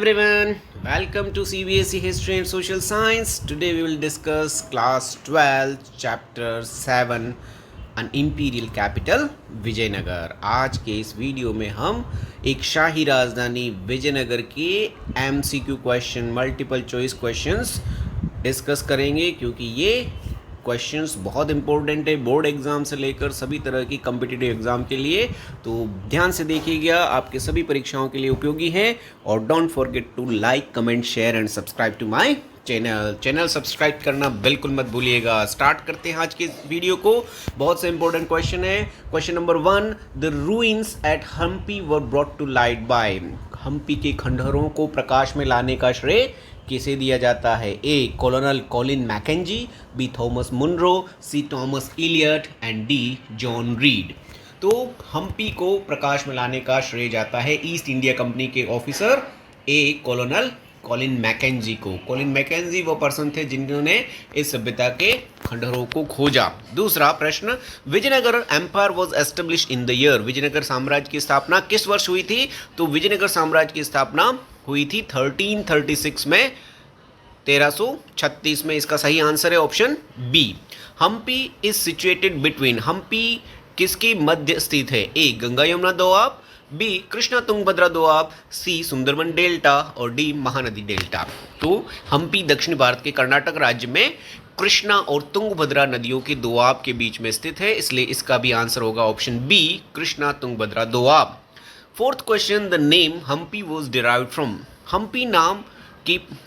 everyone, welcome to CBSE History and Social Science. Today we will discuss class 12 chapter 7 an imperial capital Vijayanagar. आज के इस video में हम एक शाही राजधानी विजयनगर के MCQ question multiple choice questions discuss करेंगे, क्योंकि ये क्वेश्चंस बहुत इंपॉर्टेंट है बोर्ड एग्ज़ाम से लेकर सभी तरह की कम्पिटिटिव एग्ज़ाम के लिए। तो ध्यान से देखिएगा, आपके सभी परीक्षाओं के लिए उपयोगी है। और don't forget to like, comment, share and subscribe to my channel subscribe करना बिल्कुल मत भूलिएगा। स्टार्ट करते हैं आज के वीडियो को। बहुत से इंपॉर्टेंट क्वेश्चन है। Question number 1, the ruins at Hampi were brought to light by. Hampi के खंडहरों को प्रकाश में लाने का श्रेय किसे दिया जाता है? A, colonel Colin Mackenzie, B, Thomas Munro, C, Thomas Elliot and D, John Reid. तो हम्पी को प्रकाश में लाने का श्रेय जाता है ईस्ट इंडिया कंपनी के ऑफिसर ए, कॉलोनल कॉलिन मैकेंजी को। कॉलिन मैकेंजी वो पर्सन थे जिन्होंने इस सभ्यता के खंडहरों को खोजा। दूसरा प्रश्न, Vijayanagar empire was establish in the year. Vijayanagar साम्राज्य की स्थापना किस वर्ष हुई थी? तो विजयनगर साम्राज्य की स्थापना हुई थी 1336 में, 1336 में। इसका सही आंसर है option B. Hampi is situated between. Hampi किसकी मध्य स्थित है? A, Ganga Yamuna Doab, B, Krishna Tungabhadra Doab, C, Sundarbans delta और डी, महानदी डेल्टा। तो हम्पी दक्षिण भारत के कर्नाटक राज्य में कृष्णा और तुंगभद्रा नदियों के दोआब के बीच में स्थित है, इसलिए इसका भी आंसर होगा option B, Krishna Tungabhadra Doab. Fourth question, the name Hampi was derived from. Hampi नाम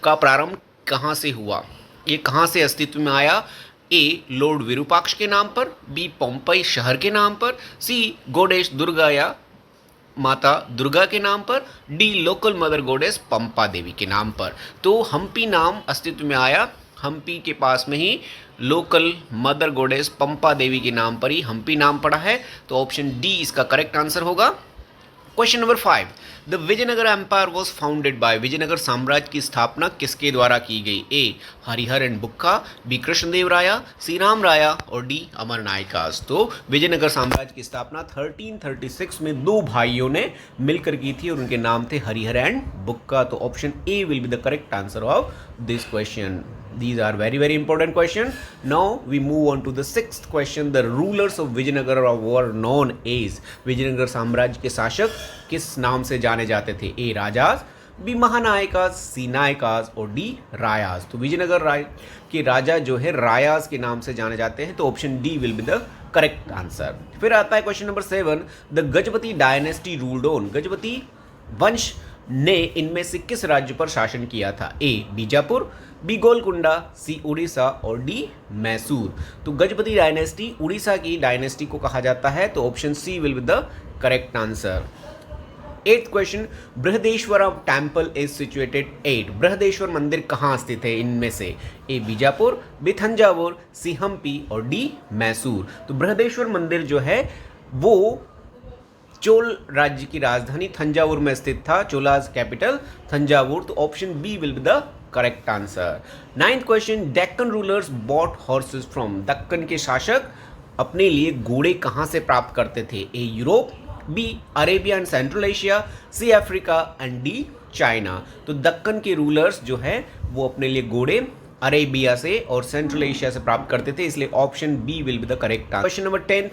का प्रारंभ कहाँ से हुआ? ये कहाँ से अस्तित्व में आया? ए, लॉर्ड विरूपाक्ष के नाम पर, बी, पोम्पई शहर के नाम पर, सी, गोडेश दुर्गा या माता दुर्गा के नाम पर, डी, लोकल मदर गोडेस पंपा देवी के नाम पर। तो हम्पी नाम अस्तित्व में आया हम्पी के पास में ही लोकल मदर गोडेस पंपा देवी के नाम पर ही हम्पी नाम पड़ा है। तो ऑप्शन डी इसका करेक्ट आंसर होगा। Question number 5, the Vijayanagar empire was founded by. Vijayanagar साम्राज्य की स्थापना किसके द्वारा की गई? A, Harihara and Bukka, B, Krishnadeva Raya, C, Rama Raya और डी, अमर नायकास। तो विजयनगर साम्राज्य की स्थापना 1336 में दो भाइयों ने मिलकर की थी और उनके नाम थे हरिहर एंड बुक्का। तो option A will be the correct answer of this question. These are very important question. Now we move on to the sixth question. The rulers of Vijayanagar were known as. Vijayanagar साम्राज्य के शासक किस नाम से जाने जाते थे? ए, राजाज, बी, महानायकास, सी, नायकास और डी, रायास। तो विजयनगर के राजा जो है रायास के नाम से जाने जाते हैं। तो option D will be the correct answer. फिर आता है question number 7, the Gajapati dynasty ruled on. Gajapati वंश ने इनमें से किस राज्य पर शासन किया था? ए, बीजापुर, बी, गोलकुंडा, सी, उड़ीसा और डी, मैसूर। तो गजपति डायनेस्टी उड़ीसा की डायनेस्टी को कहा जाता है। तो option C will be the correct answer. 8th question, Brihadeshwara temple is situated at. Brihadeshwara मंदिर कहाँ स्थित है इनमें से? A, Bijapur, B, Thanjavur, C, Hampi और डी, मैसूर। तो बृहदेश्वर मंदिर जो है वो चोल राज्य की राजधानी थंजावुर में स्थित था। चोलाज कैपिटल थंजावुर। तो option B will be the correct answer. 9th question, Deccan rulers bought horses from. Deccan के शासक अपने लिए घोड़े कहाँ से प्राप्त करते थे? A, Europe, B, Arabia and Central Asia, C, Africa and D, China. तो दक्कन के रूलर्स जो है वो अपने लिए घोड़े अरेबिया से और सेंट्रल एशिया से प्राप्त करते थे, इसलिए option B will be the correct answer. Question number 10,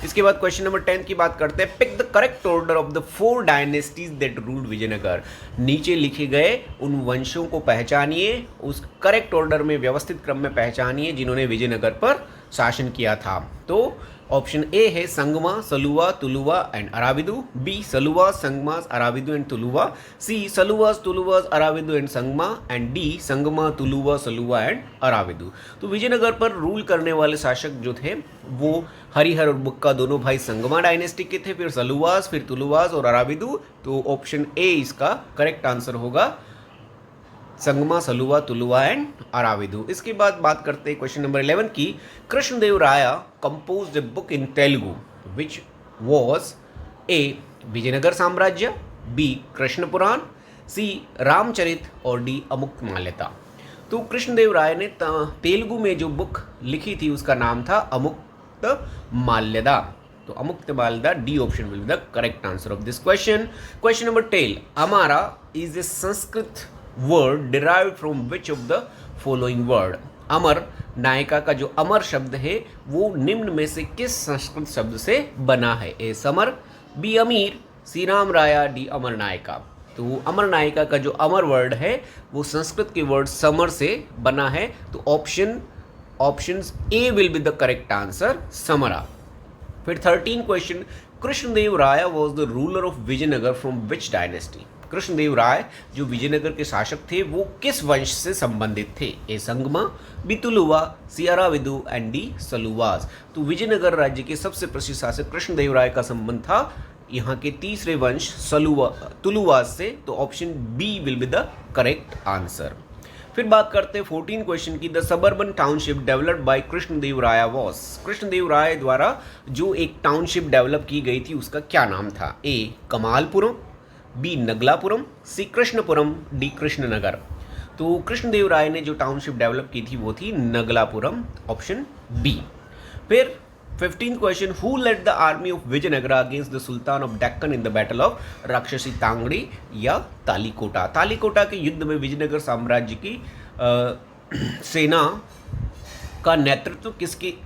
इसके बाद क्वेश्चन नंबर 10 की बात करते हैं। Pick the correct order of the 4 dynasties that ruled Vijayanagar. नीचे लिखे गए उन वंशों को पहचानिए, उस करेक्ट ऑर्डर में व्यवस्थित क्रम में पहचानिए जिन्होंने विजयनगर पर शासन किया था। तो ऑप्शन ए है Sangama, Saluva, Tuluva and Aravidu, B, Saluva, Sangamas, Aravidu and Tuluva, C, Saluvas, Tuluvas, Aravidu and Sangama and D, Sangama, Tuluva, Saluva and Aravidu. तो विजयनगर पर रूल करने वाले शासक जो थे वो हरिहर और बुक्का दोनों भाई संगमा डायनेस्टी के थे, फिर सलुवास, फिर तुलुवास और अराविदु। तो ऑप्शन ए इसका करेक्ट आंसर होगा, संगमा, सलुवा, तुलुवा एंड अराविदु। इसके बाद बात करते हैं क्वेश्चन नंबर 11 की। Krishnadeva Raya composed a book in Telugu which was a, Vijayanagar साम्राज्य, बी, कृष्ण पुराण, सी, रामचरित और डी, अमुक्तमाल्यदा। तो कृष्णदेव राय ने तेलुगु में जो बुक लिखी थी उसका नाम था अमुक्तमाल्यदा। तो Amuktamalyada, D option will be the correct answer of this question. Question number 10, Amara is a Sanskrit word derived from which of the following word. अमर नायिका का जो अमर शब्द है वो निम्न में से किस संस्कृत शब्द से बना है? ए समर, बी अमीर, सी राम राया, डी अमर नायिका। तो अमर नायिका का जो अमर वर्ड है वो संस्कृत के वर्ड समर से बना है। तो option A will be the correct answer, Samara. फिर 13 question, Krishnadeva Raya was the ruler of Vijayanagar from which dynasty. Krishnadeva Raya जो विजयनगर के शासक थे वो किस वंश से संबंधित थे? A Sangama, B Tuluva, C Aravidu and D Saluvas. तो विजयनगर राज्य के सबसे प्रसिद्ध शासक कृष्णदेव राय का संबंध था यहाँ के तीसरे वंश तुलुवास से। तो option B will be the correct answer. फिर बात करते हैं 14 क्वेश्चन की, the suburban township developed by Krishnadeva Raya was. Krishnadeva Raya द्वारा जो एक टाउनशिप डेवलप की गई थी उसका क्या नाम था? ए कमालपुरम, बी नगलापुरम, सी कृष्णपुरम, डी कृष्णनगर। तो कृष्णदेव राय ने जो टाउनशिप डेवलप की थी वो थी नगलापुरम, ऑप्शन बी। फिर 15th question, who led the army of Vijayanagara against the sultan of Deccan in the battle of Rakshasi Tangadi या तालीकोटा। तालीकोटा के युद्ध में विजयनगर साम्राज्य की सेना का नेतृत्व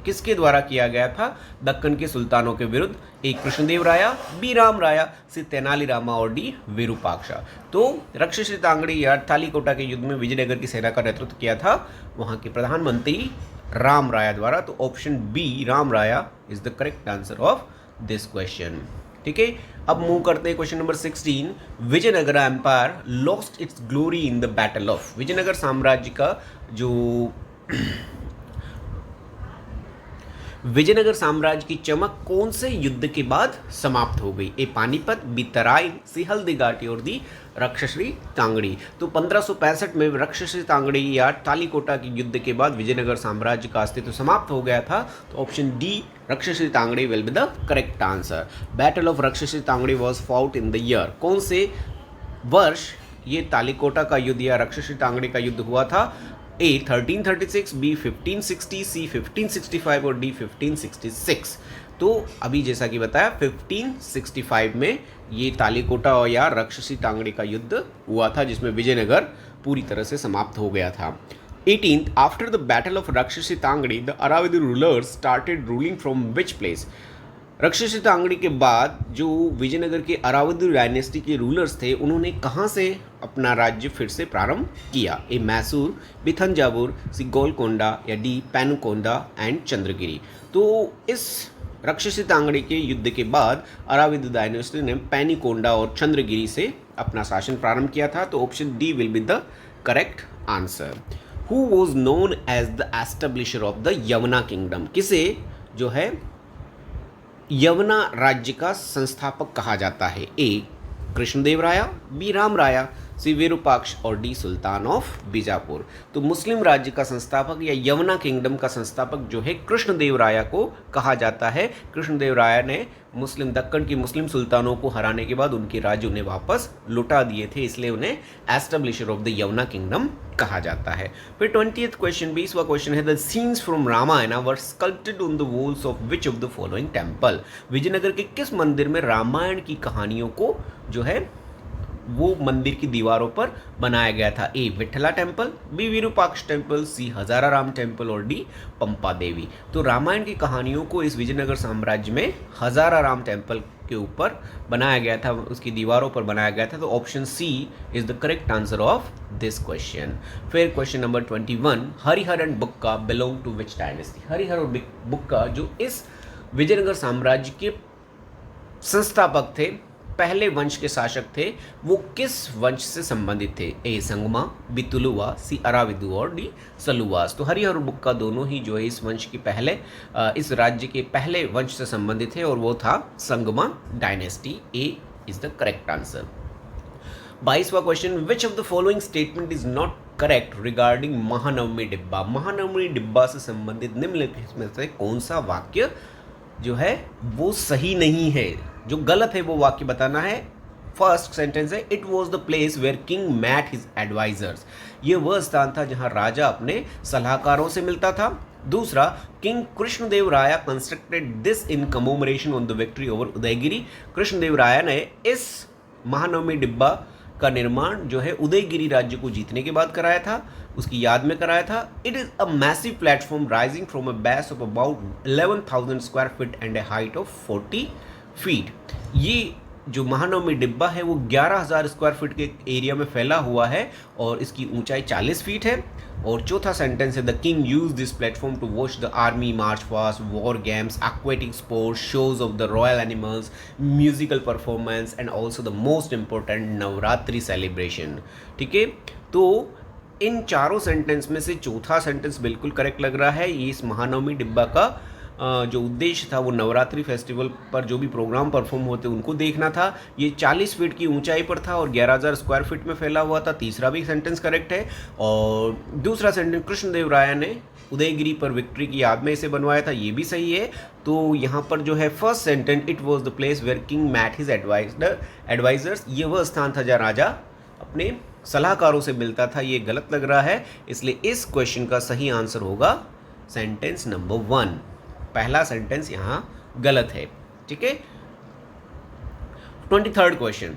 किसके द्वारा किया गया था दक्कन के सुल्तानों के विरुद्ध? ए कृष्णदेव राया, बी राम राया, सी तेनाली रामा और डी विरूपाक्षा। तो राक्षसी तांगड़ी या तालीकोटा के युद्ध में विजयनगर की सेना का नेतृत्व किया था वहाँ के प्रधानमंत्री राम राया द्वारा। तो option B Rama Raya is the correct answer of this question. ठीक है, अब मूव करते हैं question number 16। Vijayanagar empire lost its glory in the battle of. Vijayanagar साम्राज्य का जो विजयनगर साम्राज्य की चमक कौन से युद्ध के बाद समाप्त हो गई? ए पानीपत, बी तराइन, सी हल्दी घाटी और दी राक्षसी तांगड़ी। तो 1565 में राक्षसी तांगड़ी या तालीकोटा के युद्ध के बाद विजयनगर साम्राज्य का अस्तित्व समाप्त हो गया था। तो option D Rakshasi Tangadi will be the correct answer. Battle of Rakshasi Tangadi was fought in the year. कौन से वर्ष ये तालीकोटा का युद्ध या राक्षसी तांगड़ी का युद्ध हुआ था? ए 1336, बी 1560, सी 1565 और डी 1566। तो अभी जैसा कि बताया 1565 में ये तालीकोटा या राक्षसी तांगड़ी का युद्ध हुआ था जिसमें विजयनगर पूरी तरह से समाप्त हो गया था। 18th, after the battle of Rakshasi Tangadi the Aravali rulers started ruling from which place. Rakshasi Tangadi के बाद जो विजयनगर के अरावली डायनेस्टी के रूलर्स थे उन्होंने कहाँ से अपना राज्य फिर से प्रारंभ किया? ए मैसूर, बी थंजावुर, सी गोलकोंडा या डी पेनुकोंडा एंड चंद्रगिरी। तो इस राक्षसी तांगड़ी के युद्ध के बाद अरावली डायनेस्टी ने पेनुकोंडा और चंद्रगिरी से अपना शासन प्रारंभ किया था। तो option D will be the correct answer. Who was known as the establisher of the Yamuna kingdom. किसे जो है यवना राज्य का संस्थापक कहा जाता है? ए कृष्णदेव राया, बी राम राया, सी विरूपाक्ष और डी सुल्तान ऑफ बीजापुर। तो मुस्लिम राज्य का संस्थापक या यवना किंगडम का संस्थापक जो है कृष्णदेव राया को कहा जाता है। कृष्णदेव राया ने दक्कन की मुस्लिम सुल्तानों को हराने के बाद उनके राज्य उन्हें वापस लुटा दिए थे, इसलिए उन्हें establisher of the Yavana kingdom कहा जाता है। फिर 20th क्वेश्चन, 20वां क्वेश्चन है, the scenes from Ramayana were sculpted on the walls of which of the following temple. Vijayanagar के किस मंदिर में रामायण की कहानियों को जो है वो मंदिर की दीवारों पर बनाया गया था? ए Vitthala temple, B Virupaksha temple, सी हजाराराम टेम्पल और डी पंपा देवी। तो रामायण की कहानियों को इस विजयनगर साम्राज्य में हजाराराम टेम्पल के ऊपर बनाया गया था, उसकी दीवारों पर बनाया गया था। तो option C is the correct answer of this question. फिर question number 21, Harihara and Bukka belong to which dynasty. Harihara और बुक्का जो इस विजयनगर साम्राज्य के संस्थापक थे, पहले वंश के शासक थे, वो किस वंश से संबंधित थे? A Sangama, B Tuluva, C Aravidu और डी सलुवास। तो हरिहर और बुक्का दोनों ही जो है इस वंश के पहले इस राज्य के पहले वंश से संबंधित थे और वो था Sangama dynasty. A is the correct answer. 22वां question, which of the following statement is not correct regarding Mahanavami Dibba. Mahanavami डिब्बा से संबंधित निम्नलिखित में से कौन सा वाक्य जो है वो सही नहीं है? जो गलत है वो वाक्य बताना है। फर्स्ट सेंटेंस है, it was the place where king met his advisers. ये वह स्थान था जहां राजा अपने सलाहकारों से मिलता था। दूसरा, king Krishnadeva Raya constructed this in commemoration on the victory over Udayagiri. Krishnadeva Raya ने इस महानवमी डिब्बा का निर्माण जो है उदयगिरि राज्य को जीतने के बाद कराया था, उसकी याद में कराया था। It is a massive platform rising from a base of about 11,000 square feet and A height of 40 feet. ये जो महानवमी डिब्बा है वो 11,000 स्क्वायर फीट के एरिया में फैला हुआ है और इसकी ऊंचाई 40 फीट है। और चौथा सेंटेंस है the king use this platform to watch the army march past, war games, aquatic sports, shows of the royal animals, musical performance and also the most important Navratri celebration. ठीक है, तो इन चारों सेंटेंस में से चौथा सेंटेंस बिल्कुल correct लग रहा है। ये इस महानवमी डिब्बा का जो उद्देश्य था वो नवरात्रि फेस्टिवल पर जो भी प्रोग्राम परफॉर्म होते उनको देखना था। ये 40 फीट की ऊंचाई पर था और 11,000 स्क्वायर फीट में फैला हुआ था। तीसरा भी सेंटेंस करेक्ट है। और दूसरा सेंटेंस कृष्णदेव राय ने उदयगिरि पर विक्ट्री की याद में इसे बनवाया था, ये भी सही है। तो यहाँ पर जो है first sentence it was the place where king met his advisers, ये वह स्थान था जहाँ राजा अपने सलाहकारों से मिलता था, ये गलत लग रहा है। इसलिए इस क्वेश्चन का सही आंसर होगा सेंटेंस नंबर 1। पहला सेंटेंस यहाँ गलत है। ठीक है, 23rd question,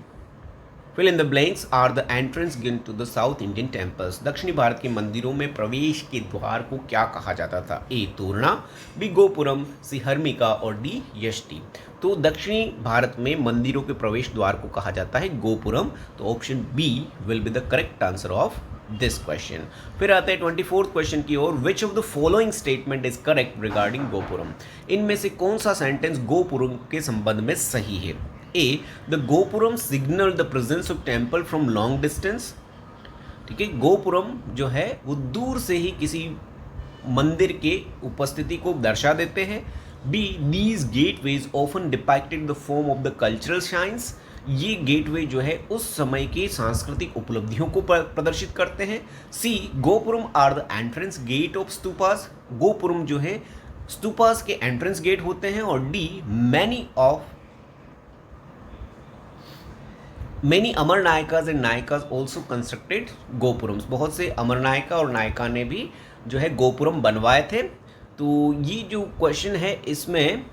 fill in the blanks are the entrance given to the south Indian temples. दक्षिणी भारत के मंदिरों में प्रवेश के द्वार को क्या कहा जाता था? ए तोरणा, बी गोपुरम, सी हर्मिका और डी यष्टि। तो दक्षिणी भारत में मंदिरों के प्रवेश द्वार को कहा जाता है गोपुरम। तो option B will be the correct answer of this question. फिर आते हैं 24th क्वेश्चन की ओर। Which of the following statement is correct regarding gopuram? इनमें से कौन सा सेंटेंस गोपुरम के संबंध में सही है? A the gopuram signal the presence of temple from long distance. ठीक है, गोपुरम जो है वो दूर से ही किसी मंदिर के उपस्थिति को दर्शा देते हैं। B these gateways often depicted the form of the cultural shrines. ये गेटवे जो है उस समय की सांस्कृतिक उपलब्धियों को प्रदर्शित करते हैं। C gopuram are the entrance gate of stupas. Gopuram जो है स्तूपास के एंट्रेंस गेट होते हैं। और D many Amara Nayakas and Nayikas also constructed gopurams. बहुत से अमर नायिका और नायिका ने भी जो है गोपुरम बनवाए थे। तो ये जो क्वेश्चन है इसमें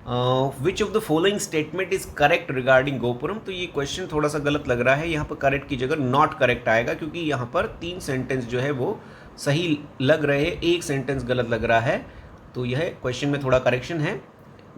विच of the following statement is correct regarding gopuram, तो ये क्वेश्चन थोड़ा सा गलत लग रहा है। यहाँ पर करेक्ट की जगह नॉट करेक्ट आएगा, क्योंकि यहाँ पर 3 सेंटेंस जो है वो सही लग रहे हैं, 1 सेंटेंस गलत लग रहा है। तो यह क्वेश्चन में थोड़ा करेक्शन है,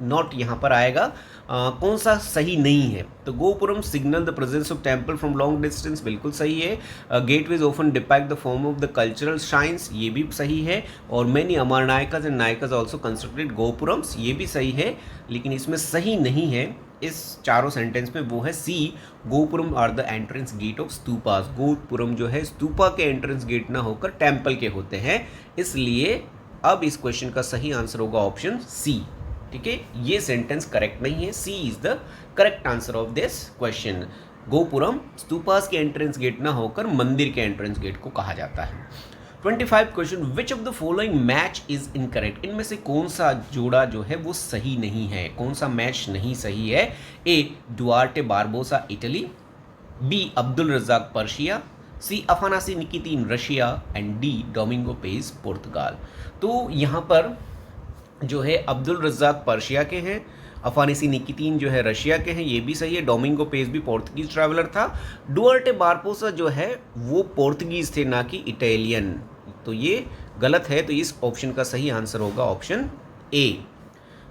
नॉट यहाँ पर आएगा। कौन सा सही नहीं है? तो gopuram signal the presence of temple from long distance, बिल्कुल सही है। Gateways often depict the form of the cultural shrines, ये भी सही है। और many Amara Nayakas and Nayikas also constructed gopurams, ये भी सही है। लेकिन इसमें सही नहीं है इस चारों सेंटेंस में, वो है C gopuram are the entrance gate of stupas. Gopuram जो है स्तूपा के एंट्रेंस गेट ना होकर टेम्पल के होते हैं। इसलिए अब इस क्वेश्चन का सही आंसर होगा ऑप्शन सी। ठीक है, ये सेंटेंस करेक्ट नहीं है। C is the correct answer of this question. Gopuram stupas के एंट्रेंस गेट ना होकर मंदिर के एंट्रेंस गेट को कहा जाता है। 25 question, which of the following match is incorrect? इनमें से कौन सा जोड़ा जो है वो सही नहीं है, कौन सा मैच नहीं सही है? A Duarte Barbosa Italy, B Abdul Razzaq Persia, C Afanasy Nikitin Russia and D Domingo Paes पुर्तगाल। तो यहाँ पर जो है अब्दुल रज्जाक पर्शिया के हैं, अफानीसी निकितीन जो है रशिया के हैं, ये भी सही है। डोमिंगो पेज भी पोर्तुगीज ट्रैवलर था। डुआर्टे बारबोसा जो है वो पोर्तुगीज थे, ना कि इटालियन। तो ये गलत है। तो इस ऑप्शन का सही आंसर होगा ऑप्शन ए।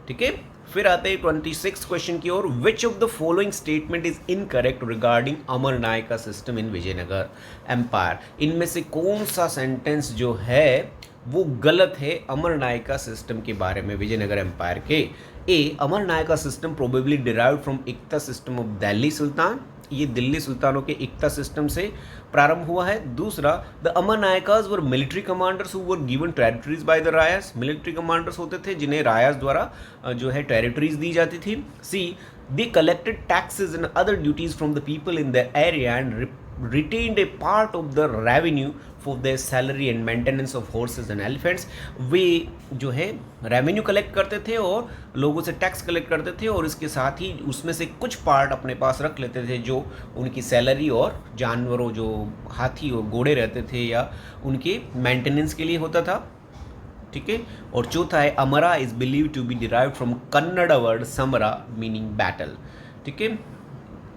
ठीक है, फिर आते हैं 26 क्वेश्चन की ओर। Which of the following statement is incorrect regarding Amar Nayaka system in Vijayanagar empire? इनमें से कौन सा सेंटेंस जो है वो गलत है अमर नायका सिस्टम के बारे में, विजयनगर एम्पायर के? A Amar Nayaka system probably derived from iqta system of Delhi sultan, ये दिल्ली सुल्तानों के इक्ता सिस्टम से प्रारंभ हुआ है। दूसरा, the Amar Nayakas were military commanders who were given territories by the Rayas, military commanders होते थे जिन्हें रायास द्वारा जो है टेरिटरीज दी जाती थी। C they collected taxes and other duties from the people in the area and retained a part of the revenue for their salary and maintenance of horses and elephants। वे जो है रेवेन्यू कलेक्ट करते थे और लोगों से tax collect करते थे, और इसके साथ ही उसमें से कुछ पार्ट अपने पास रख लेते थे जो उनकी सैलरी और जानवरों जो हाथी और घोड़े रहते थे या उनके मेंटेनेंस के लिए होता था। ठीक है, और चौथा है Amara is believe to be derived from Kannada word samara meaning battle. ठीक है,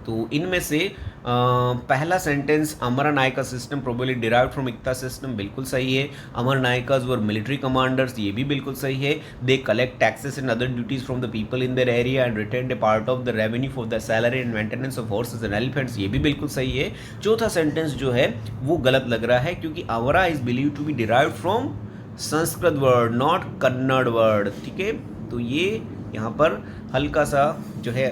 तो इनमें से पहला sentence Amar Nayaka system probably derived from iqta system, बिल्कुल सही है। अमर नायकाज वर मिलिट्री कमांडर्स, ये भी बिल्कुल सही है। They collect taxes and other duties from the people in their area and retain A part of the revenue for the salary and maintenance of horses and elephants, ये भी बिल्कुल सही है। चौथा सेंटेंस जो है वो गलत लग रहा है, क्योंकि Amara is believe to be derived from Sanskrit word not Kannada word, ठीक है। तो ये यहाँ पर हल्का सा जो है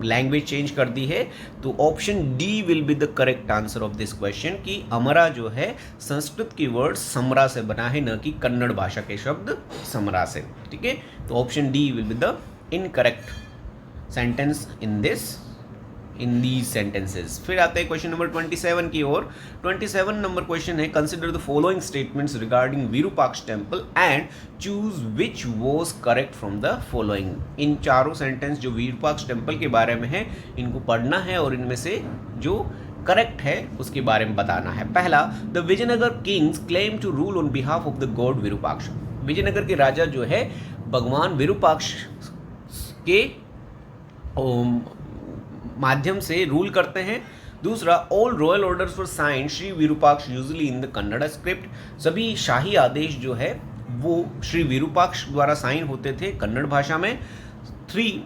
लैंग्वेज चेंज कर दी है। तो option D will be the correct answer of this question कि अमरा जो है संस्कृत की वर्ड समरा से बना है, न कि कन्नड़ भाषा के शब्द समरा से, ठीक है। तो option D will be the incorrect sentence in these sentences. फिर आते हैं क्वेश्चन नंबर 27 की ओर। 27 नंबर क्वेश्चन है, consider the following statements regarding Virupaksha temple and choose which was correct from the following. इन चारों सेंटेंस जो विरूपाक्ष टेम्पल के बारे में है, इनको पढ़ना है और इनमें से जो करेक्ट है उसके बारे में बताना है। पहला, the Vijayanagar kings claim to rule on behalf of the god Virupaksha. Vijayanagar के राजा जो है भगवान विरूपाक्ष के माध्यम से रूल करते हैं। दूसरा, all royal orders were sign Shri Virupaksha usually in the Kannada script. सभी शाही आदेश जो है वो श्री विरूपाक्ष द्वारा साइन होते थे कन्नड़ भाषा में।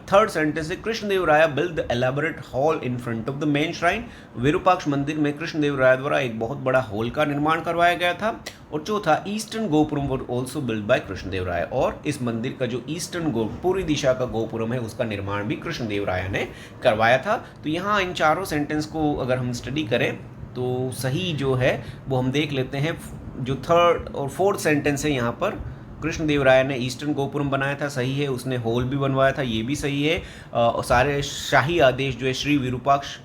थर्ड सेंटेंस है, Krishnadevaraya build the elaborate hall in front of the main shrine. Virupaksha मंदिर में कृष्णदेवराय द्वारा एक बहुत बड़ा हॉल का निर्माण करवाया गया था। और चौथा, eastern gopuram were also build by Krishnadevaraya. और इस मंदिर का जो ईस्टर्न पूरी दिशा का गोपुरम है उसका निर्माण भी कृष्णदेवराय ने करवाया था। तो यहाँ इन चारों सेंटेंस को अगर हम स्टडी करें तो सही जो है वो हम देख लेते हैं। जो थर्ड और फोर्थ सेंटेंस है यहाँ पर, कृष्णदेवराय ने ईस्टर्न गोपुरम बनाया था, सही है। उसने हॉल भी बनवाया था, ये भी सही है। सारे शाही आदेश जो है श्री विरूपाक्ष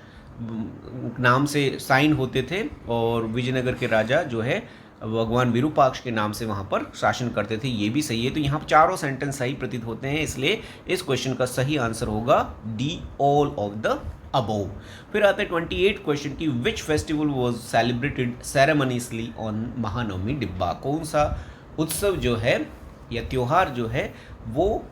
नाम से साइन होते थे और विजयनगर के राजा जो है भगवान विरूपाक्ष के नाम से वहाँ पर शासन करते थे, ये भी सही है। तो यहाँ पर चारों सेंटेंस सही प्रतीत होते हैं, इसलिए इस क्वेश्चन का सही आंसर होगा D, all of the above. फिर आते हैं 28 क्वेश्चन की, which festival was celebrated ceremoniously on Mahanavami Dibba. कौन सा उत्सव जो है या त्यौहार जो है वो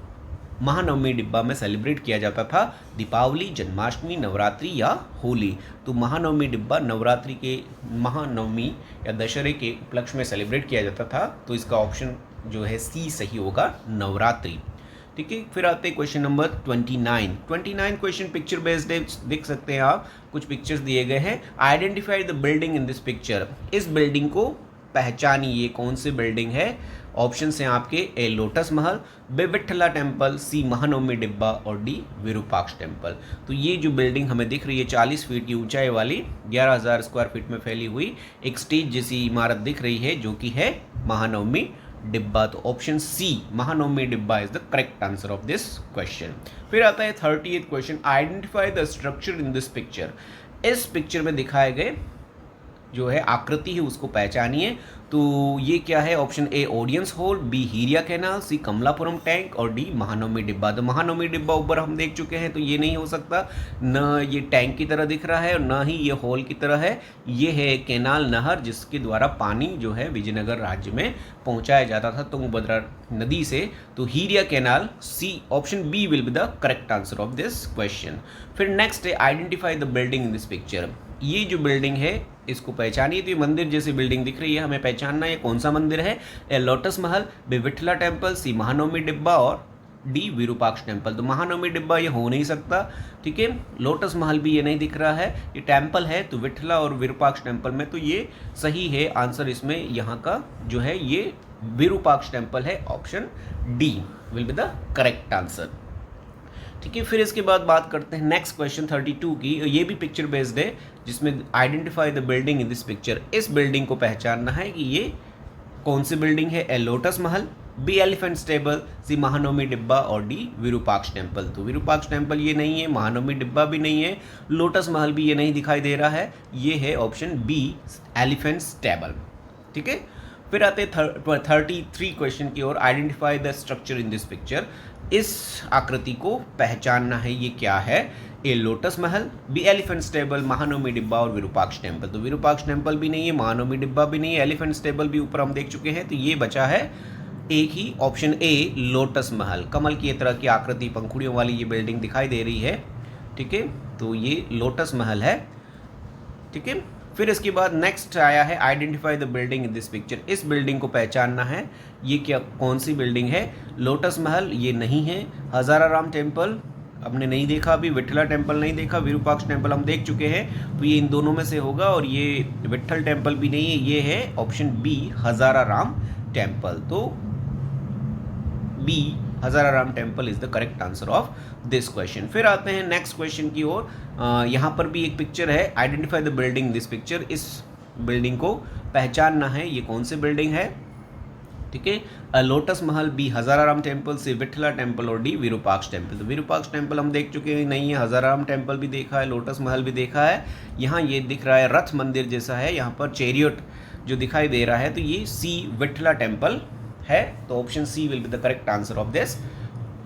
महानवमी डिब्बा में सेलिब्रेट किया जाता था? दीपावली, जन्माष्टमी, नवरात्रि या होली। तो महानवमी डिब्बा नवरात्रि के, महानवमी या दशहरे के उपलक्ष्य में सेलिब्रेट किया जाता था। तो इसका ऑप्शन जो है सी सही होगा, नवरात्रि, ठीक है। फिर आते हैं question number 29 question picture based है, देख सकते हैं आप, कुछ पिक्चर्स दिए गए हैं। Identify the building in this picture. इस बिल्डिंग को पहचानिए, कौन सी बिल्डिंग है? ऑप्शन हैं आपके, ए लोटस महल, बी विट्ठला टेम्पल, सी महानवमी डिब्बा और डी विरूपाक्ष टेम्पल। तो ये जो बिल्डिंग हमें दिख रही है 40 फीट की ऊंचाई वाली, 11,000 स्क्वायर फीट में फैली हुई एक स्टेज जैसी इमारत दिख रही है, जो कि है महानवमी डिब्बा। तो ऑप्शन सी महानवमी डिब्बा is the correct answer of this question. फिर आता है 38th question, identify the structure in this picture. इस पिक्चर में दिखाए गए जो है आकृति है उसको पहचानिए। तो ये क्या है? Option A audience hall, B Hiriya canal, C Kamalapuram tank और डी महानवमी डिब्बा। तो महानवमी डिब्बा ऊपर हम देख चुके हैं, तो ये नहीं हो सकता, न ये टैंक की तरह दिख रहा है और न ही ये हॉल की तरह है। ये है कैनाल नहर, जिसके द्वारा पानी जो है विजयनगर राज्य में पहुंचाया जाता था तुंगभद्रा नदी से। तो Hiriya canal, C option B will be the correct answer of this question. फिर नेक्स्ट है identify the building in this picture. ये जो बिल्डिंग है इसको पहचानिए। तो ये मंदिर जैसी बिल्डिंग दिख रही है, हमें पहचानना है कौन सा मंदिर है। A lotus Mahal, B विट्ठला temple, सी महानवमी डिब्बा और डी विरूपाक्ष टेम्पल। तो महानवमी डिब्बा ये हो नहीं सकता, ठीक है। लोटस महल भी ये नहीं दिख रहा है, ये टेम्पल है। तो विट्ठला और विरूपाक्ष टेम्पल में तो ये सही है आंसर। इसमें यहाँ का जो है ये विरूपाक्ष टेम्पल है, option D will be the correct answer, ठीक है। फिर इसके बाद बात करते हैं नेक्स्ट क्वेश्चन 32 की। ये भी पिक्चर बेस्ड है, जिसमें identify the building in this picture. इस बिल्डिंग को पहचानना है कि ये कौन सी बिल्डिंग है। A lotus Mahal, B elephant stable, सी महानवमी डिब्बा और डी विरूपाक्ष टेम्पल। तो विरूपाक्ष टेम्पल ये नहीं है, महानवमी डिब्बा भी नहीं है, लोटस महल भी ये नहीं दिखाई दे रहा है। ये है ऑप्शन बी एलिफेंट स्टेबल, ठीक है। फिर आते 33 क्वेश्चन की ओर, identify the structure in this picture. इस आकृति को पहचानना है, ये क्या है। A lotus Mahal, B elephant stable, Mahanavami Dibba और विरूपाक्ष टेम्पल। तो विरूपाक्ष टेम्पल भी नहीं है, महानवमी डिब्बा भी नहीं है, एलिफेंट स्टेबल भी ऊपर हम देख चुके हैं। तो ये बचा है एक ही, ऑप्शन ए लोटस महल। कमल की तरह की आकृति, पंखुड़ियों वाली ये बिल्डिंग दिखाई दे रही है, ठीक है, तो ये लोटस महल है। ठीक है, फिर इसके बाद नेक्स्ट आया है identify the building in this picture. इस बिल्डिंग को पहचानना है, ये क्या कौन सी बिल्डिंग है। लोटस महल ये नहीं है, हजाराराम टेम्पल हमने नहीं देखा अभी, विठला टेम्पल नहीं देखा, विरूपाक्ष टेम्पल हम देख चुके हैं, तो ये इन दोनों में से होगा। और ये विठल टेम्पल भी नहीं है, ये है ऑप्शन बी हजाराराम टेम्पल। तो B Hazararama temple is the correct answer of this question. फिर आते हैं नेक्स्ट क्वेश्चन की ओर। यहाँ पर भी एक पिक्चर है, identify the building this picture. इस बिल्डिंग को पहचानना है, ये कौन सी बिल्डिंग है। ठीक है, lotus Mahal, B Hazararama temple, सी विठला टेम्पल और डी विरूपाक्ष टेम्पल। तो विरूपाक्ष टेम्पल हम देख चुके हैं, नहीं है, हजाराराम टेम्पल भी देखा है, लोटस महल भी देखा है। यहाँ ये दिख रहा है रथ मंदिर जैसा है, यहाँ पर चैरियट जो दिखाई दे रहा है, तो ये सी विठला टेम्पल है। तो option C will be the correct answer of this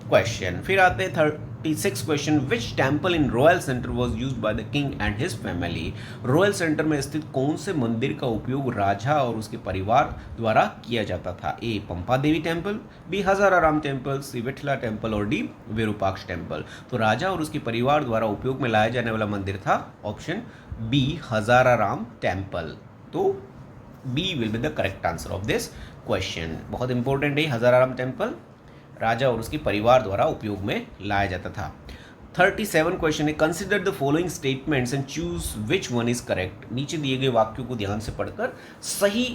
question. फिर आते हैं 36 question, which temple in royal centre was use by the king and his family. Royal centre में स्थित कौन से मंदिर का उपयोग राजा और उसके परिवार द्वारा किया जाता था। ए पंपा देवी टेम्पल, बी हजाराराम टेम्पल, सी विठला टेम्पल और डी विरूपाक्ष टेम्पल। तो राजा और उसके परिवार द्वारा उपयोग में लाया जाने वाला मंदिर था ऑप्शन बी हजाराराम टेम्पल। तो B will be the correct answer of this question. बहुत इंपॉर्टेंट है, हजाराराम टेम्पल राजा और उसके परिवार द्वारा उपयोग में लाया जाता था। 37 क्वेश्चन है, consider the following statements and choose which one is correct. नीचे दिए गए वाक्यों को ध्यान से पढ़कर सही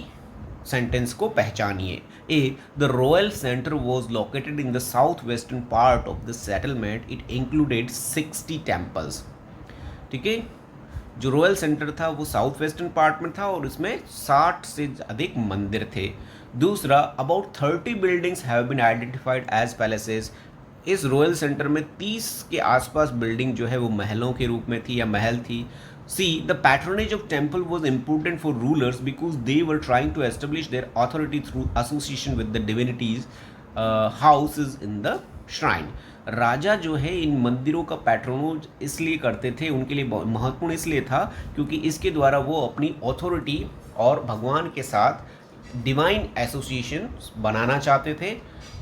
सेंटेंस को पहचानिए। A the royal centre was located in the south western part of the settlement, it included 60 temples. ठीक है, जो रॉयल सेंटर था वो साउथ वेस्टर्न पार्ट में था और इसमें 60 से अधिक मंदिर थे। दूसरा, about 30 buildings have been identified as palaces. इस रॉयल सेंटर में 30 के आसपास बिल्डिंग जो है वो महलों के रूप में थी या महल थी। C the patronage of temple was important for rulers because they were trying to establish their authority through association with the divinities houses in the shrine. राजा जो है इन मंदिरों का पैट्रोनेज इसलिए करते थे, उनके लिए महत्वपूर्ण इसलिए था क्योंकि इसके द्वारा वो अपनी अथॉरिटी और भगवान के साथ डिवाइन एसोसिएशन बनाना चाहते थे।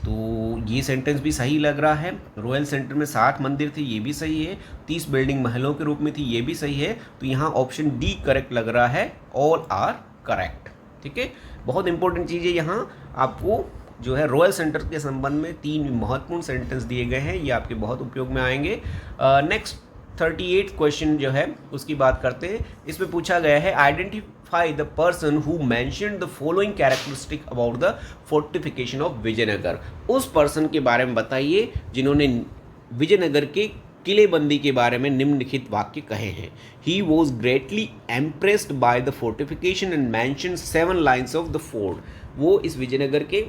तो ये सेंटेंस भी सही लग रहा है। रॉयल सेंटर में 60 मंदिर थे, ये भी सही है। 30 बिल्डिंग महलों के रूप में थी, ये भी सही है। तो यहाँ ऑप्शन डी करेक्ट लग रहा है, ऑल आर करेक्ट। ठीक है, बहुत इंपॉर्टेंट चीज़ है, यहाँ आपको जो है रॉयल सेंटर के संबंध में 3 महत्वपूर्ण सेंटेंस दिए गए हैं, ये आपके बहुत उपयोग में आएंगे। नेक्स्ट 38 क्वेश्चन जो है उसकी बात करते हैं। इसमें पूछा गया है, identify the person who mentioned the following characteristic about the fortification of Vijayanagar. उस पर्सन के बारे में बताइए जिन्होंने विजयनगर के किलेबंदी के बारे में निम्नलिखित वाक्य कहे हैं। He was greatly impressed by the fortification and mention 7 lines of the fort. वो इस विजयनगर के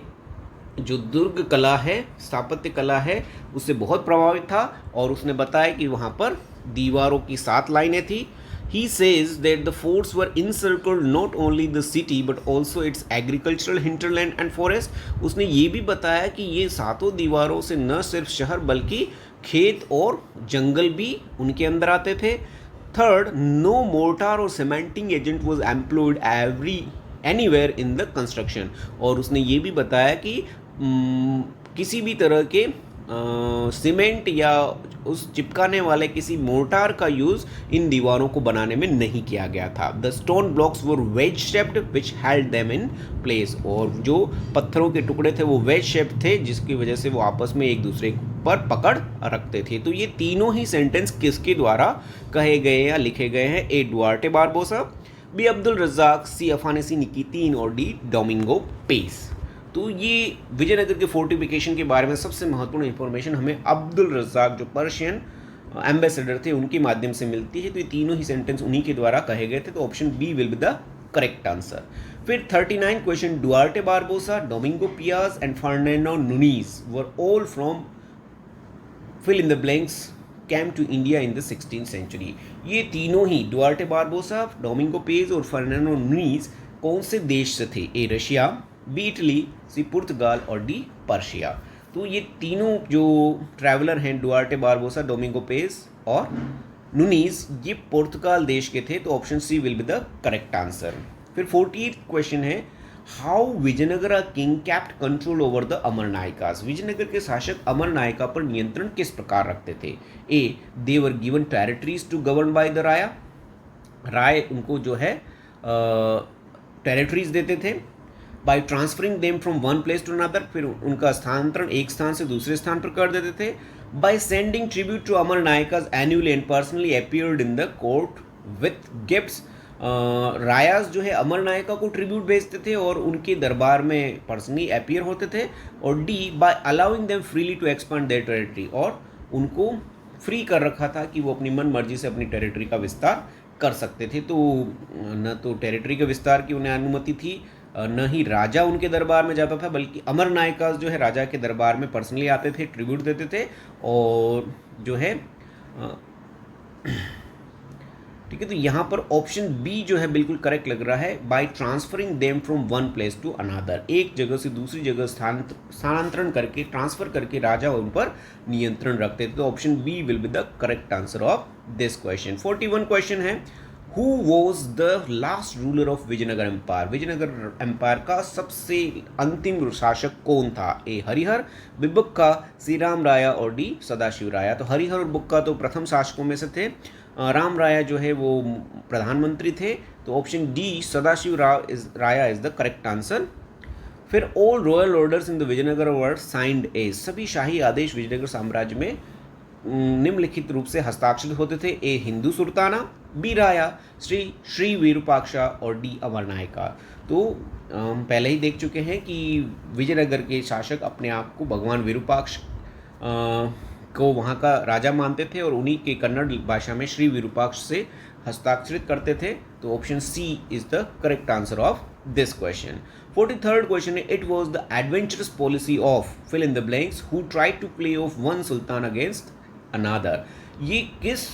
जो दुर्ग कला है, स्थापत्य कला है, उससे बहुत प्रभावित था और उसने बताया कि वहाँ पर दीवारों की 7 लाइनें थी। He says that the forts were encircled not only the city but also its agricultural hinterland and forest। उसने ये भी बताया कि ये 7 दीवारों से न सिर्फ शहर बल्कि खेत और जंगल भी उनके अंदर आते थे। थर्ड, नो मोर्टार और cementing agent was employed anywhere in the construction. और उसने ये भी बताया कि किसी भी तरह के सीमेंट या उस चिपकाने वाले किसी मोर्टार का यूज़ इन दीवारों को बनाने में नहीं किया गया था। The stone blocks were wedge shaped which held them in place. और जो पत्थरों के टुकड़े थे वो वेज शेप्ड थे जिसकी वजह से वो आपस में एक दूसरे पर पकड़ रखते थे। तो ये तीनों ही सेंटेंस किसके द्वारा कहे गए या लिखे गए हैं। A Duarte Barbosa, B Abdul Razzaq, C Afanasy Nikitin और डी डोमिंगो पेस। तो ये विजयनगर के फोर्टिफिकेशन के बारे में सबसे महत्वपूर्ण इंफॉर्मेशन हमें अब्दुल रज़ाक जो पर्शियन एम्बेसडर थे उनके माध्यम से मिलती है। तो ये तीनों ही सेंटेंस उन्हीं के द्वारा कहे गए थे। तो option B will be the correct answer. फिर 39 question, Duarte Barbosa, Domingo Paes and Fernando Nuniz were all from fill in the blanks came to India in the 16th century. ये तीनों ही डुआर्टे बारबोसा, डोमिंगो पेज और Fernando Nuniz कौन से देश से थे। A Russia, B Italy, C पुर्तगाल और डी पर्शिया। तो ये तीनों जो ट्रैवलर हैं डुआर्टे बारबोसा, डोमिंगो पेज और नुनीज, ये पुर्तगाल देश के थे। तो option C will be the correct answer. फिर 48 क्वेश्चन है, how Vijayanagara king kept control over the Amaranayakas, Vijayanagar के शासक अमरनायका पर नियंत्रण किस प्रकार रखते थे। A they were given territories to govern by the Raya, Raya उनको जो है टेरिटरीज देते थे। By transferring them from one place to another, फिर उनका स्थानांतरण एक स्थान से दूसरे स्थान पर कर देते थे। By sending tribute to Amaranayakas annually and personally appeared in the court with gifts, Rayas जो है अमरनायका को ट्रिब्यूट भेजते थे और उनके दरबार में पर्सनली अपीयर होते थे। और D by allowing them freely to expand their territory, और उनको फ्री कर रखा था कि वो अपनी मन मर्जी से अपनी टेरिटरी का विस्तार कर सकते थे। तो न तो टेरिटरी के विस्तार की उन्हें अनुमति थी, न ही राजा उनके दरबार में जाता था, बल्कि अमरनायकास जो है राजा के दरबार में पर्सनली आते थे, ट्रिब्यूट देते थे। और जो है ठीक है, तो यहाँ पर ऑप्शन बी जो है बिल्कुल करेक्ट लग रहा है। By transferring them from one place to another, एक जगह से दूसरी जगह स्थानांतरण करके, ट्रांसफर करके राजा उन पर नियंत्रण रखते थे। तो option B will be the correct answer of this question. 41 question है, who was the last ruler of Vijayanagar empire, Vijayanagar empire का सबसे अंतिम शासक कौन था। A Harihara, B Bukka, C Rama Raya और डी सदाशिव राया। तो हरिहर और बुक्का तो प्रथम शासकों में से थे, राम राया जो है वो प्रधानमंत्री थे। तो option D Sadashiva Raya is the correct answer. फिर all royal orders in the Vijayanagar were signed A, सभी शाही आदेश विजयनगर साम्राज्य में निम्नलिखित रूप से हस्ताक्षरित होते थे। ए हिंदू सुल्ताना, बी राया, श्री विरूपाक्षा और डी अमरनायका। तो पहले ही देख चुके हैं कि विजयनगर के शासक अपने आप को भगवान विरूपाक्ष को वहाँ का राजा मानते थे और उन्हीं के कन्नड़ भाषा में श्री विरूपाक्ष से हस्ताक्षरित करते थे। तो option C is the correct answer of this question. 43rd question है, it was the adventurous policy of fill in the blanks who try to play off one sultan against another, ये किस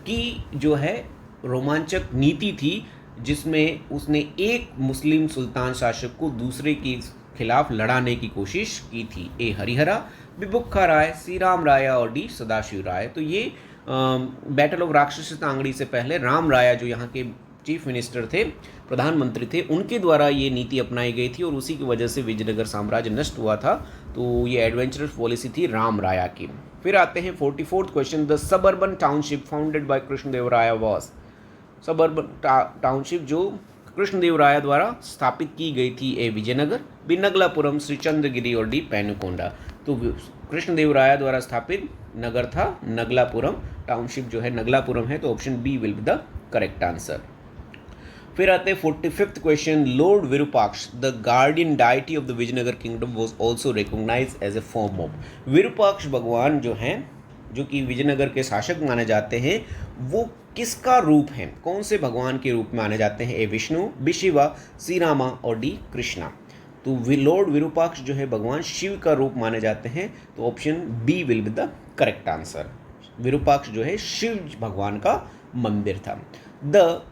की जो है रोमांचक नीति थी जिसमें उसने एक मुस्लिम सुल्तान शासक को दूसरे के खिलाफ लड़ाने की कोशिश की थी। ए हरिहरा, बी बुक्खा राय, सी राम राया और डी सदाशिव राय। तो ये बैटल ऑफ राक्षसी तांगड़ी से पहले राम राया जो यहाँ के चीफ मिनिस्टर थे, प्रधानमंत्री थे, उनके द्वारा ये नीति अपनाई गई थी और उसी की वजह से विजयनगर साम्राज्य नष्ट हुआ था। तो ये एडवेंचरस पॉलिसी थी राम राया की। फिर आते हैं 44th question, the suburban township founded by Krishnadevaraya was, suburban township जो कृष्णदेवराया द्वारा स्थापित की गई थी। A Vijayanagar, B Nagalapuram, C Chandragiri और डी पेनुकोंडा। तो कृष्णदेवराया द्वारा स्थापित नगर था नगलापुरम, टाउनशिप जो है नगलापुरम है। तो option B will be the correct answer. फिर आते हैं 45th question, lord Virupaksha the guardian deity of the Vijayanagar kingdom was also recognise as a form of, Virupaksha भगवान जो हैं, जो कि विजयनगर के शासक माने जाते हैं, वो किसका रूप है, कौन से भगवान के रूप में माने जाते हैं। ए विष्णु, बी शिवा, सी रामा और डी कृष्णा। तो लॉर्ड विरूपाक्ष जो है भगवान शिव का रूप माने जाते हैं। तो option B will be the correct answer. Virupaksha जो है शिव भगवान का मंदिर था। The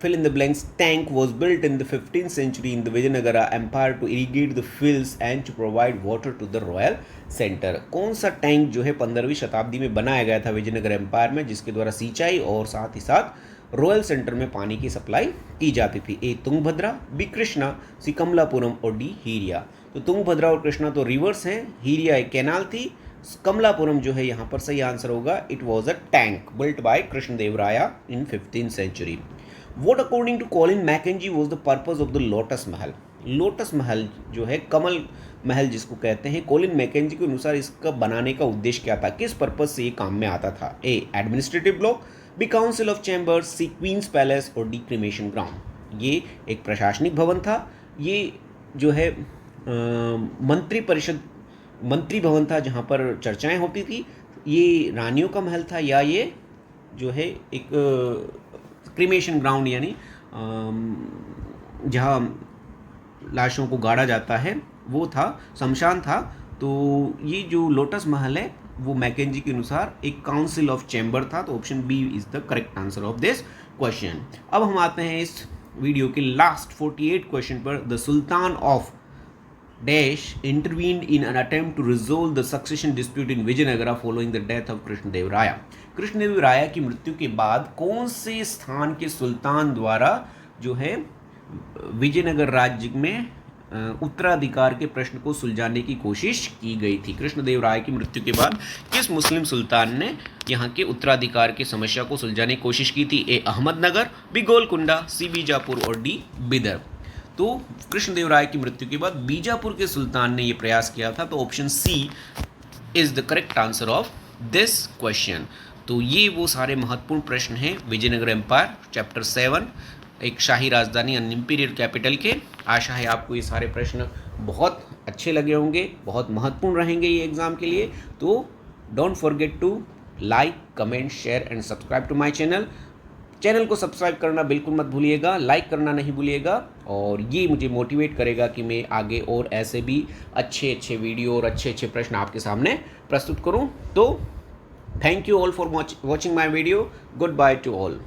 fill in the blanks tank was built in the 15th century in the Vijayanagara Empire to irrigate the fields and to provide water to the royal center। कौन सा tank जो है 15वीं शताब्दी में बनाया गया था विजयनगर एम्पायर में, जिसके द्वारा सिंचाई और साथ ही साथ रॉयल सेंटर में पानी की सप्लाई की जाती थी। ए तुंगभद्रा, बी कृष्णा, सी कमलापुरम और डी हीरिया। तो तुंगभद्रा और कृष्णा तो रिवर्स हैं, हीरिया एक कैनाल थी, कमलापुरम जो है यहाँ पर सही आंसर होगा। It was a tank built by Krishnadevaraya in 15th century. What according to Colin Mackenzie was the purpose of the lotus Mahal, lotus महल जो है कमल महल जिसको कहते हैं, कोलिन मैकेंजी के अनुसार इसका बनाने का उद्देश्य क्या था, किस पर्पज से ये काम में आता था। A administrative block, B council of chambers, C queens palace और डी क्रीमेशन ग्राउंड। ये एक प्रशासनिक भवन था, ये जो है मंत्री परिषद, मंत्री भवन था जहाँ पर चर्चाएं होती थी। ये रानियों का महल था या ये जो है एक क्रीमेशन ग्राउंड यानी जहाँ लाशों को गाड़ा जाता है वो था, शमशान था। तो ये जो लोटस महल है वो मैकेंजी के अनुसार एक काउंसिल ऑफ चैम्बर था। तो option B is the correct answer of this question. अब हम आते हैं इस वीडियो के लास्ट 48 क्वेश्चन पर। The sultan of dash intervened in an attempt to resolve the succession dispute in Vijayanagara following the death of Krishnadevaraya. Krishnadevaraya की मृत्यु के बाद कौन से स्थान के सुल्तान द्वारा जो है विजयनगर राज्य में उत्तराधिकार के प्रश्न को सुलझाने की कोशिश की गई थी। कृष्णदेव राय की मृत्यु के बाद किस मुस्लिम सुल्तान ने यहाँ के उत्तराधिकार की समस्या को सुलझाने की कोशिश की थी? ए अहमदनगर, बी गोलकुंडा, सी बीजापुर और डी बिदर। तो कृष्णदेव राय की मृत्यु के बाद बीजापुर के सुल्तान ने यह प्रयास किया था, तो option C is the correct answer of this question. तो ये वो सारे महत्वपूर्ण प्रश्न हैं विजयनगर एम्पायर चैप्टर 7, एक शाही राजधानी एंड इंपीरियल कैपिटल के। आशा है आपको ये सारे प्रश्न बहुत अच्छे लगे होंगे, बहुत महत्वपूर्ण रहेंगे ये एग्ज़ाम के लिए। तो don't forget to like, comment, share and subscribe to my channel. Channel को सब्सक्राइब करना बिल्कुल मत भूलिएगा, लाइक करना नहीं भूलिएगा, और ये मुझे मोटिवेट करेगा कि मैं आगे और ऐसे भी अच्छे अच्छे वीडियो और अच्छे अच्छे प्रश्न आपके सामने प्रस्तुत करूं। तो thank you all for watching my video. Good by two all.